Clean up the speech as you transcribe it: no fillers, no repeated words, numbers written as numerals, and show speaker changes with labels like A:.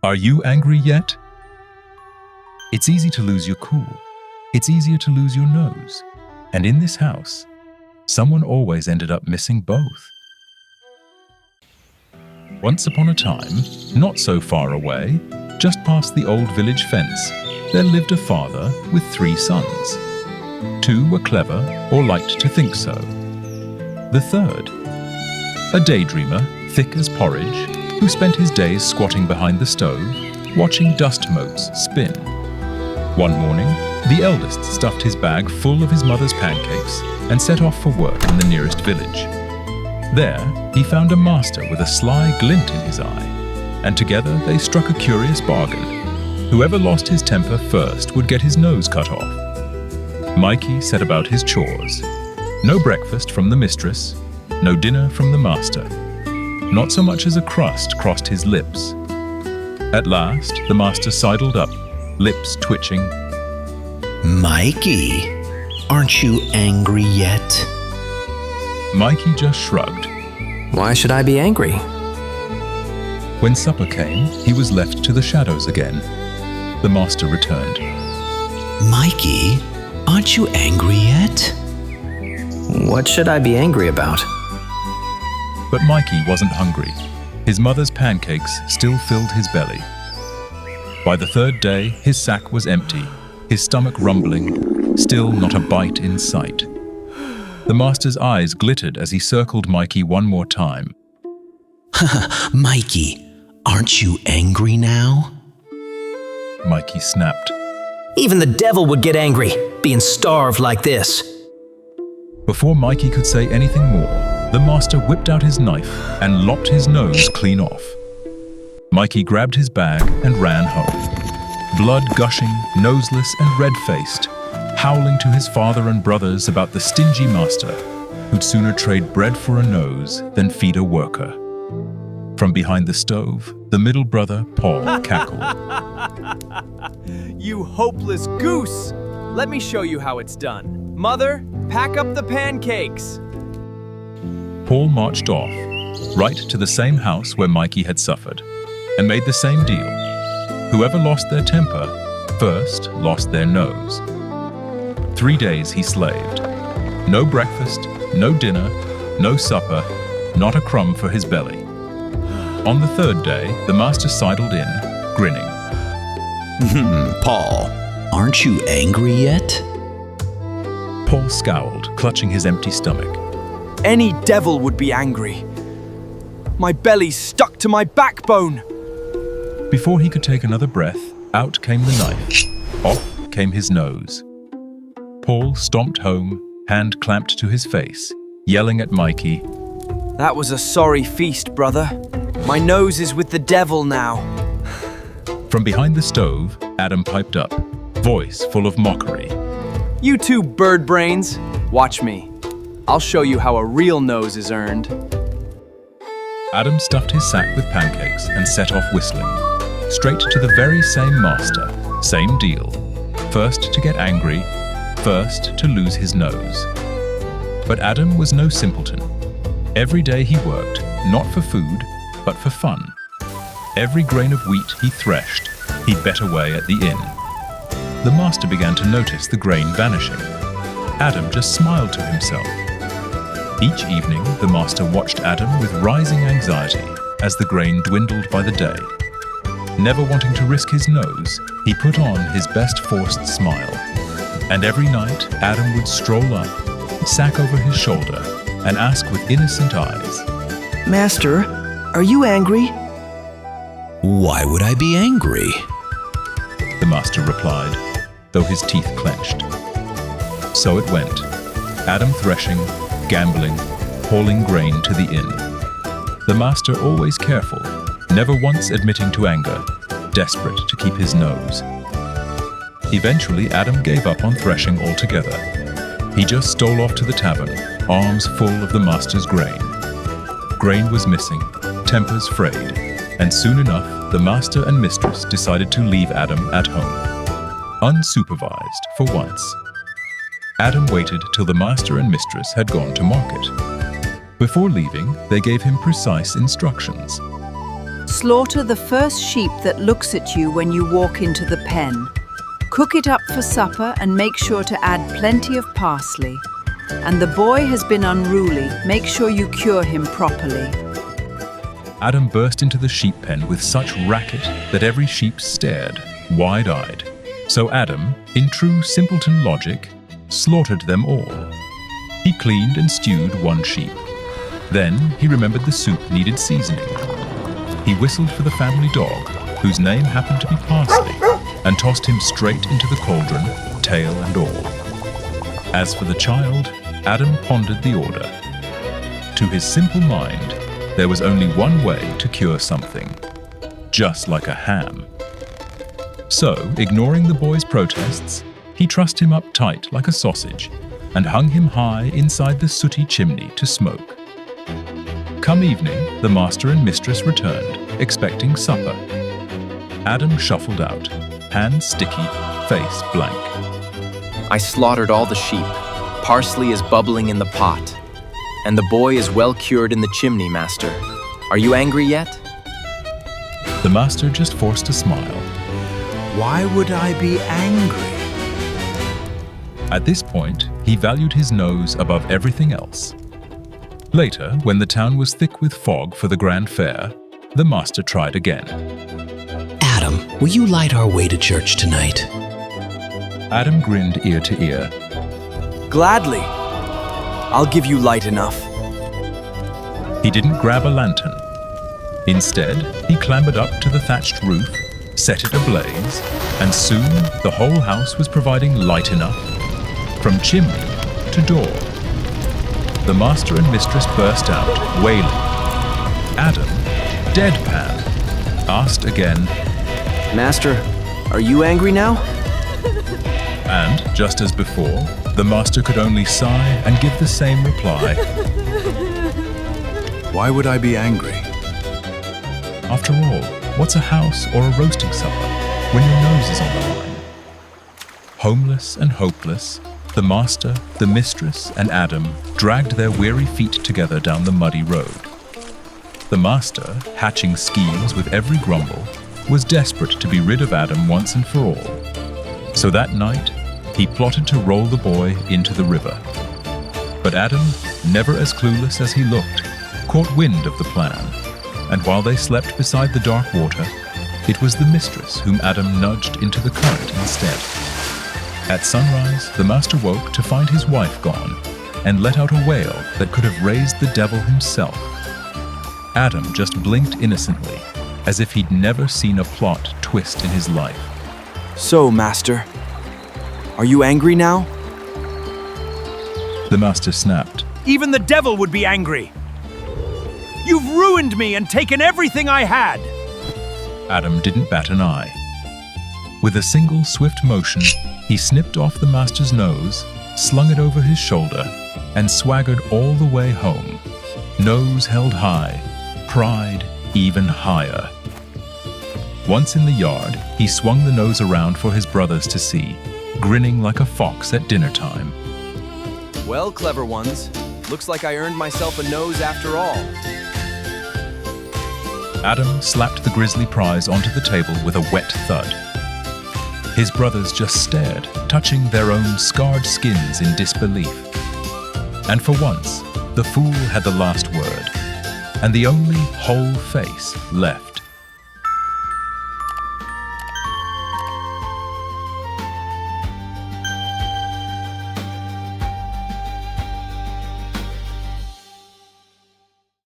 A: Are you angry yet? It's easy to lose your cool. It's easier to lose your nose. And in this house, someone always ended up missing both. Once upon a time, not so far away, just past the old village fence, there lived a father with 3 sons. 2 were clever or liked to think so. The third, a daydreamer, thick as porridge, who spent his days squatting behind the stove, watching dust motes spin. One morning, the eldest stuffed his bag full of his mother's pancakes and set off for work in the nearest village. There, he found a master with a sly glint in his eye, and together they struck a curious bargain. Whoever lost his temper first would get his nose cut off. Mikey set about his chores. No breakfast from the mistress, no dinner from the master. Not so much as a crust crossed his lips. At last, the master sidled up, lips twitching.
B: Mikey, aren't you angry yet?
A: Mikey just shrugged.
C: Why should I be angry?
A: When supper came, he was left to the shadows again. The master returned.
B: Mikey, aren't you angry yet?
C: What should I be angry about?
A: But Mikey wasn't hungry. His mother's pancakes still filled his belly. By the third day, his sack was empty, his stomach rumbling, still not a bite in sight. The master's eyes glittered as he circled Mikey one more time.
B: Mikey, aren't you angry now?
A: Mikey snapped.
C: Even the devil would get angry, being starved like this.
A: Before Mikey could say anything more, the master whipped out his knife and lopped his nose clean off. Mikey grabbed his bag and ran home, blood gushing, noseless and red-faced, howling to his father and brothers about the stingy master who'd sooner trade bread for a nose than feed a worker. From behind the stove, the middle brother, Paul, cackled.
D: You hopeless goose! Let me show you how it's done. Mother, pack up the pancakes!
A: Paul marched off, right to the same house where Mikey had suffered, and made the same deal. Whoever lost their temper first lost their nose. 3 days he slaved. No breakfast, no dinner, no supper, not a crumb for his belly. On the third day, the master sidled in, grinning.
B: Paul, aren't you angry yet?
A: Paul scowled, clutching his empty stomach.
D: Any devil would be angry. My belly's stuck to my backbone.
A: Before he could take another breath, out came the knife. Off came his nose. Paul stomped home, hand clamped to his face, yelling at Mikey.
D: That was a sorry feast, brother. My nose is with the devil now.
A: From behind the stove, Adam piped up, voice full of mockery.
D: You two bird brains, watch me. I'll show you how a real nose is earned.
A: Adam stuffed his sack with pancakes and set off whistling. Straight to the very same master, same deal. First to get angry, first to lose his nose. But Adam was no simpleton. Every day he worked, not for food, but for fun. Every grain of wheat he threshed, he'd bet away at the inn. The master began to notice the grain vanishing. Adam just smiled to himself. Each evening, the master watched Adam with rising anxiety as the grain dwindled by the day. Never wanting to risk his nose, he put on his best forced smile. And every night, Adam would stroll up, sack over his shoulder, and ask with innocent eyes,
E: Master, are you angry?
B: Why would I be angry?
A: The master replied, though his teeth clenched. So it went, Adam threshing, gambling, hauling grain to the inn. The master always careful, never once admitting to anger, desperate to keep his nose. Eventually, Adam gave up on threshing altogether. He just stole off to the tavern, arms full of the master's grain. Grain was missing, tempers frayed, and soon enough, the master and mistress decided to leave Adam at home, unsupervised for once. Adam waited till the master and mistress had gone to market. Before leaving, they gave him precise instructions.
F: Slaughter the first sheep that looks at you when you walk into the pen. Cook it up for supper and make sure to add plenty of parsley. And the boy has been unruly. Make sure you cure him properly.
A: Adam burst into the sheep pen with such racket that every sheep stared, wide-eyed. So Adam, in true simpleton logic, slaughtered them all. He cleaned and stewed one sheep. Then he remembered the soup needed seasoning. He whistled for the family dog, whose name happened to be Parsley, and tossed him straight into the cauldron, tail and all. As for the child, Adam pondered the order. To his simple mind, there was only one way to cure something, just like a ham. So, ignoring the boy's protests, he trussed him up tight like a sausage and hung him high inside the sooty chimney to smoke. Come evening, the master and mistress returned, expecting supper. Adam shuffled out, hands sticky, face blank.
D: I slaughtered all the sheep. Parsley is bubbling in the pot. And the boy is well cured in the chimney, master. Are you angry yet?
A: The master just forced a smile.
G: Why would I be angry?
A: At this point, he valued his nose above everything else. Later, when the town was thick with fog for the grand fair, the master tried again.
B: Adam, will you light our way to church tonight?
A: Adam grinned ear to ear.
D: Gladly. I'll give you light enough.
A: He didn't grab a lantern. Instead, he clambered up to the thatched roof, set it ablaze, and soon the whole house was providing light enough, from chimney to door. The master and mistress burst out, wailing. Adam, deadpan, asked again,
C: Master, are you angry now?
A: and, just as before, the master could only sigh and give the same reply.
G: Why would I be angry?
A: After all, what's a house or a roasting supper when your nose is on the line? Homeless and hopeless, the master, the mistress, and Adam dragged their weary feet together down the muddy road. The master, hatching schemes with every grumble, was desperate to be rid of Adam once and for all. So that night, he plotted to roll the boy into the river. But Adam, never as clueless as he looked, caught wind of the plan, and while they slept beside the dark water, it was the mistress whom Adam nudged into the current instead. At sunrise, the master woke to find his wife gone, and let out a wail that could have raised the devil himself. Adam just blinked innocently, as if he'd never seen a plot twist in his life.
D: So, master, are you angry now?
A: The master snapped.
G: Even the devil would be angry. You've ruined me and taken everything I had.
A: Adam didn't bat an eye. With a single swift motion, he snipped off the master's nose, slung it over his shoulder, and swaggered all the way home. Nose held high, pride even higher. Once in the yard, he swung the nose around for his brothers to see, grinning like a fox at dinner time.
D: Well, clever ones, looks like I earned myself a nose after all.
A: Adam slapped the grisly prize onto the table with a wet thud. His brothers just stared, touching their own scarred skins in disbelief. And for once, the fool had the last word, and the only whole face left.